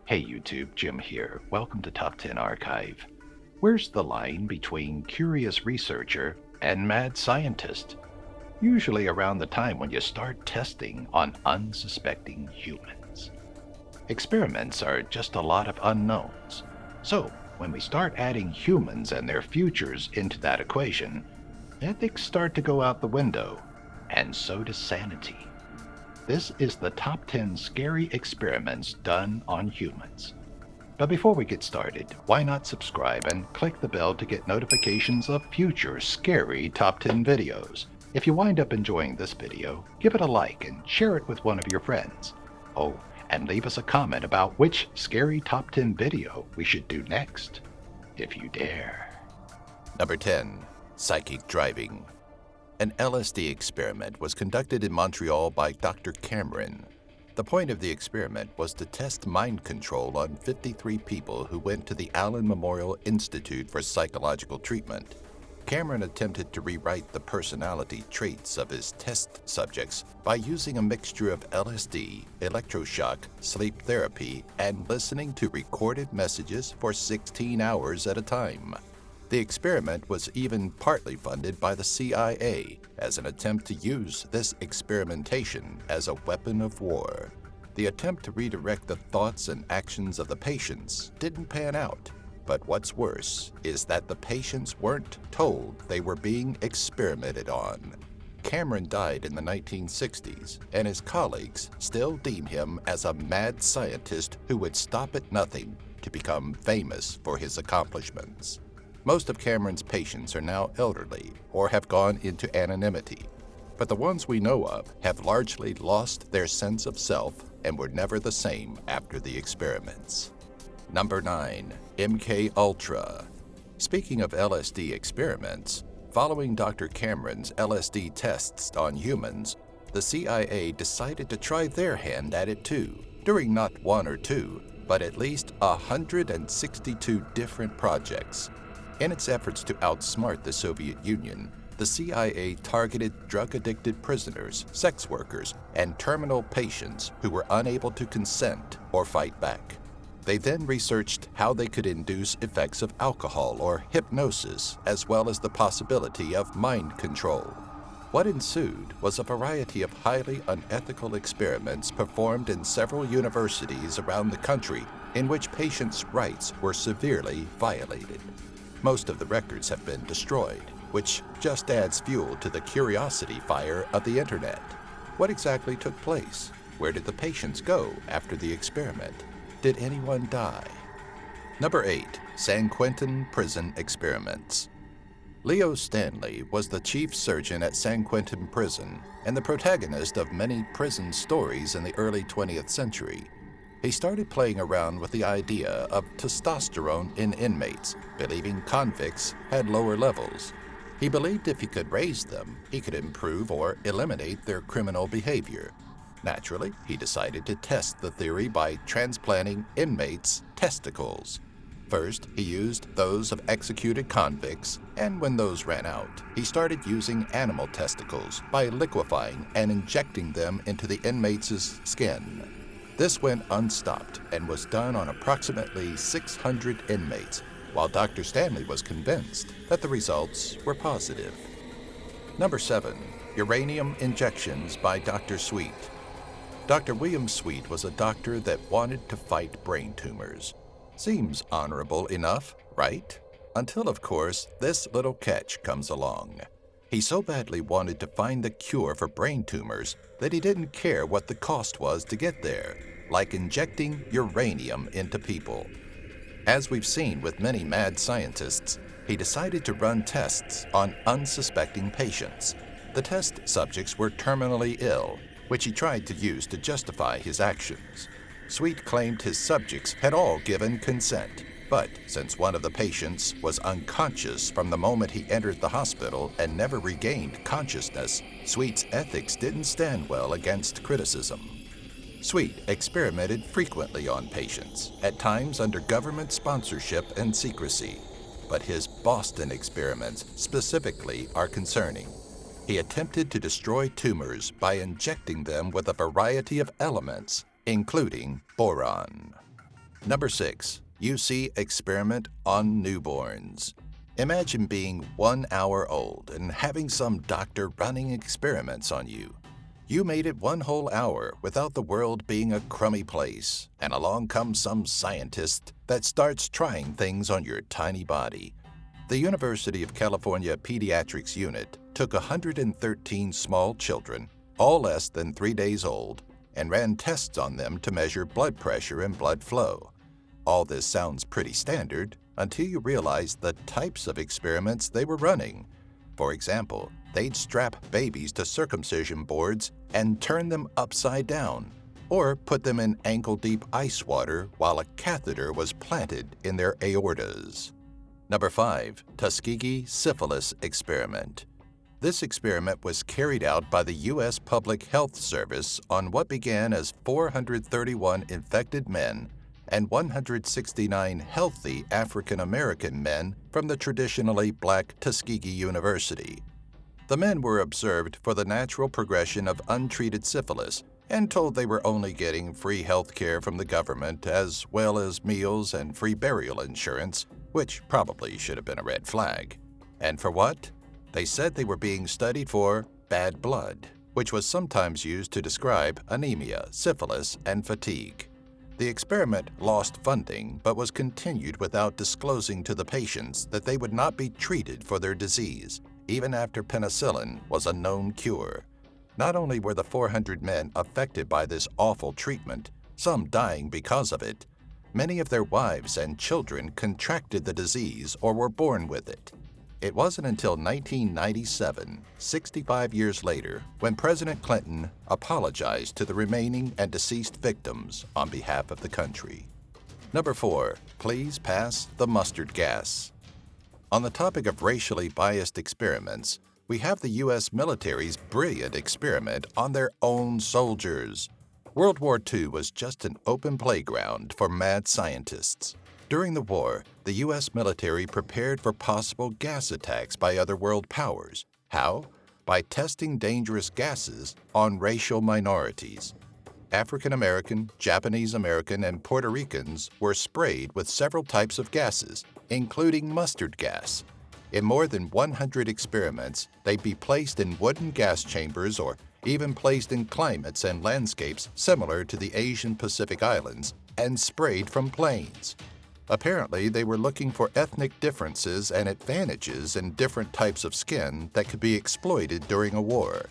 Hey YouTube, Jim here. Welcome to Top 10 Archive. Where's the line between curious researcher and mad scientist? Usually around the time when you start testing on unsuspecting humans. Experiments are just a lot of unknowns. So, when we start adding humans and their futures into that equation, ethics start to go out the window, and so does sanity. This is the top 10 scary experiments done on humans. But before we get started, why not subscribe and click the bell to get notifications of future scary top 10 videos? If you wind up enjoying this video, give it a like and share it with one of your friends. Oh, and leave us a comment about which scary top 10 video we should do next, if you dare. Number 10. Psychic driving. An LSD experiment was conducted in Montreal by Dr. Cameron. The point of the experiment was to test mind control on 53 people who went to the Allen Memorial Institute for Psychological Treatment. Cameron attempted to rewrite the personality traits of his test subjects by using a mixture of LSD, electroshock, sleep therapy, and listening to recorded messages for 16 hours at a time. The experiment was even partly funded by the CIA as an attempt to use this experimentation as a weapon of war. The attempt to redirect the thoughts and actions of the patients didn't pan out, but what's worse is that the patients weren't told they were being experimented on. Cameron died in the 1960s, and his colleagues still deem him as a mad scientist who would stop at nothing to become famous for his accomplishments. Most of Cameron's patients are now elderly or have gone into anonymity, but the ones we know of have largely lost their sense of self and were never the same after the experiments. Number 9. MKUltra. Speaking of LSD experiments, following Dr. Cameron's LSD tests on humans, the CIA decided to try their hand at it too, during not one or two, but at least 162 different projects. In its efforts to outsmart the Soviet Union, the CIA targeted drug-addicted prisoners, sex workers, and terminal patients who were unable to consent or fight back. They then researched how they could induce effects of alcohol or hypnosis, as well as the possibility of mind control. What ensued was a variety of highly unethical experiments performed in several universities around the country in which patients' rights were severely violated. Most of the records have been destroyed, which just adds fuel to the curiosity fire of the internet. What exactly took place? Where did the patients go after the experiment? Did anyone die? Number 8. San Quentin Prison Experiments. Leo Stanley was the chief surgeon at San Quentin Prison and the protagonist of many prison stories in the early 20th century. He started playing around with the idea of testosterone in inmates, believing convicts had lower levels. He believed if he could raise them, he could improve or eliminate their criminal behavior. Naturally, he decided to test the theory by transplanting inmates' testicles. First, he used those of executed convicts, and when those ran out, he started using animal testicles by liquefying and injecting them into the inmates' skin. This went unstopped and was done on approximately 600 inmates, while Dr. Stanley was convinced that the results were positive. Number 7. Uranium injections by Dr. Sweet. Dr. William Sweet was a doctor that wanted to fight brain tumors. Seems honorable enough, right? Until, of course, this little catch comes along. He so badly wanted to find the cure for brain tumors that he didn't care what the cost was to get there, like injecting uranium into people. As we've seen with many mad scientists, he decided to run tests on unsuspecting patients. The test subjects were terminally ill, which he tried to use to justify his actions. Sweet claimed his subjects had all given consent, but since one of the patients was unconscious from the moment he entered the hospital and never regained consciousness, Sweet's ethics didn't stand well against criticism. Sweet experimented frequently on patients, at times under government sponsorship and secrecy, but his Boston experiments specifically are concerning. He attempted to destroy tumors by injecting them with a variety of elements, including boron. Number 6. UC experiment on newborns. Imagine being 1 hour old and having some doctor running experiments on you. You made it 1 whole hour without the world being a crummy place, and along comes some scientist that starts trying things on your tiny body. The University of California Pediatrics Unit took 113 small children, all less than 3 days old, and ran tests on them to measure blood pressure and blood flow. All this sounds pretty standard until you realize the types of experiments they were running. For example, they'd strap babies to circumcision boards and turn them upside down, or put them in ankle-deep ice water while a catheter was planted in their aortas. Number 5. Tuskegee syphilis experiment. This experiment was carried out by the U.S. Public Health Service on what began as 431 infected men and 169 healthy African American men from the traditionally black Tuskegee University. The men were observed for the natural progression of untreated syphilis and told they were only getting free health care from the government as well as meals and free burial insurance, which probably should have been a red flag. And for what? They said they were being studied for bad blood, which was sometimes used to describe anemia, syphilis, and fatigue. The experiment lost funding but was continued without disclosing to the patients that they would not be treated for their disease, even after penicillin was a known cure. Not only were the 400 men affected by this awful treatment, some dying because of it, many of their wives and children contracted the disease or were born with it. It wasn't until 1997, 65 years later, when President Clinton apologized to the remaining and deceased victims on behalf of the country. Number 4. Please pass the mustard gas. On the topic of racially biased experiments, we have the U.S. military's brilliant experiment on their own soldiers. World War II was just an open playground for mad scientists. During the war, the U.S. military prepared for possible gas attacks by other world powers. How? By testing dangerous gases on racial minorities. African American, Japanese American, and Puerto Ricans were sprayed with several types of gases, including mustard gas. In more than 100 experiments, they'd be placed in wooden gas chambers or even placed in climates and landscapes similar to the Asian Pacific Islands and sprayed from planes. Apparently, they were looking for ethnic differences and advantages in different types of skin that could be exploited during a war.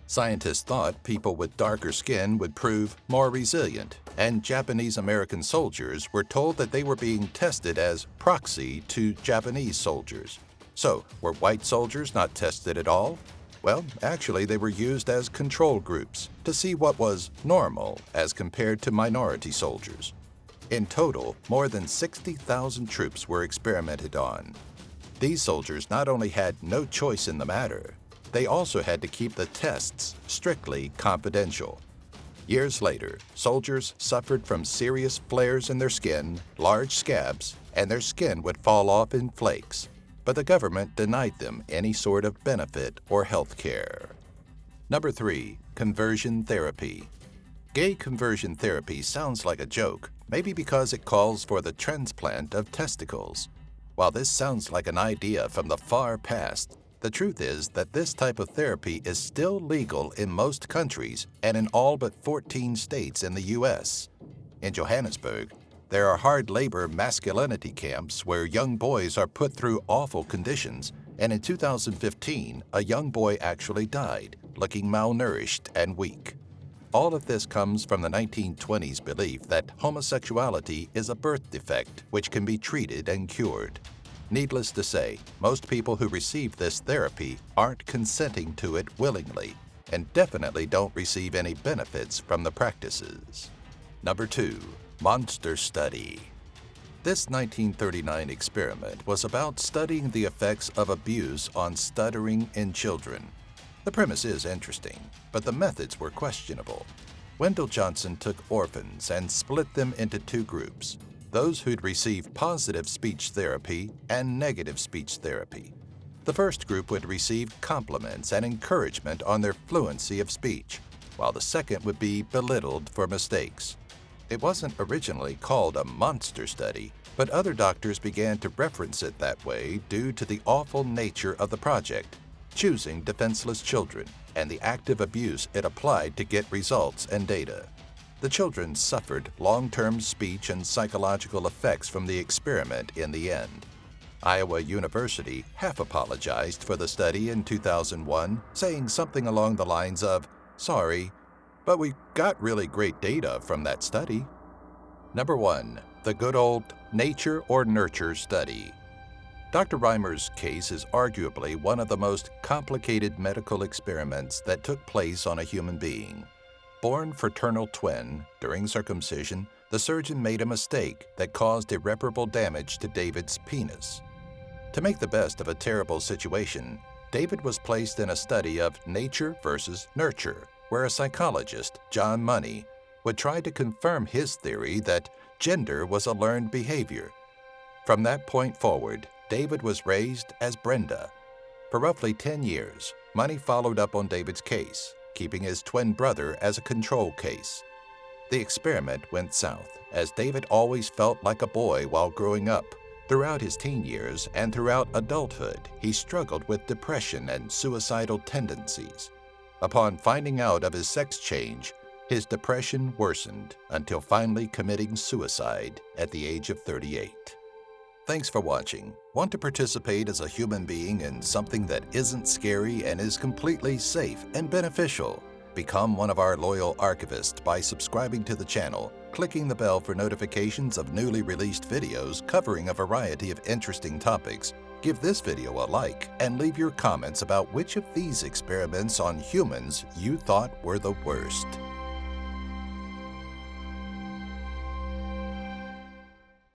Scientists thought people with darker skin would prove more resilient, and Japanese American soldiers were told that they were being tested as proxy to Japanese soldiers. So, were white soldiers not tested at all? Well, actually, they were used as control groups to see what was normal as compared to minority soldiers. In total, more than 60,000 troops were experimented on. These soldiers not only had no choice in the matter, they also had to keep the tests strictly confidential. Years later, soldiers suffered from serious flares in their skin, large scabs, and their skin would fall off in flakes, but the government denied them any sort of benefit or health care. Number 3. Conversion therapy. Gay conversion therapy sounds like a joke, maybe because it calls for the transplant of testicles. While this sounds like an idea from the far past, the truth is that this type of therapy is still legal in most countries and in all but 14 states in the U.S. In Johannesburg, there are hard labor masculinity camps where young boys are put through awful conditions, and in 2015, a young boy actually died, looking malnourished and weak. All of this comes from the 1920s belief that homosexuality is a birth defect which can be treated and cured. Needless to say, most people who receive this therapy aren't consenting to it willingly and definitely don't receive any benefits from the practices. Number 2. Monster Study. This 1939 experiment was about studying the effects of abuse on stuttering in children. The premise is interesting, but the methods were questionable. Wendell Johnson took orphans and split them into 2 groups, those who'd receive positive speech therapy and negative speech therapy. The first group would receive compliments and encouragement on their fluency of speech, while the second would be belittled for mistakes. It wasn't originally called a monster study, but other doctors began to reference it that way due to the awful nature of the project, choosing defenseless children, and the active abuse it applied to get results and data. The children suffered long-term speech and psychological effects from the experiment in the end. Iowa University half apologized for the study in 2001, saying something along the lines of, "Sorry, but we got really great data from that study." Number 1. The good old nature or nurture study. Dr. Reimer's case is arguably one of the most complicated medical experiments that took place on a human being. Born fraternal twin, during circumcision, the surgeon made a mistake that caused irreparable damage to David's penis. To make the best of a terrible situation, David was placed in a study of nature versus nurture, where a psychologist, John Money, would try to confirm his theory that gender was a learned behavior. From that point forward, David was raised as Brenda. For roughly 10 years, Money followed up on David's case, keeping his twin brother as a control case. The experiment went south, as David always felt like a boy while growing up. Throughout his teen years and throughout adulthood, he struggled with depression and suicidal tendencies. Upon finding out of his sex change, his depression worsened until finally committing suicide at the age of 38. Thanks for watching. Want to participate as a human being in something that isn't scary and is completely safe and beneficial? Become one of our loyal archivists by subscribing to the channel, clicking the bell for notifications of newly released videos covering a variety of interesting topics. Give this video a like and leave your comments about which of these experiments on humans you thought were the worst.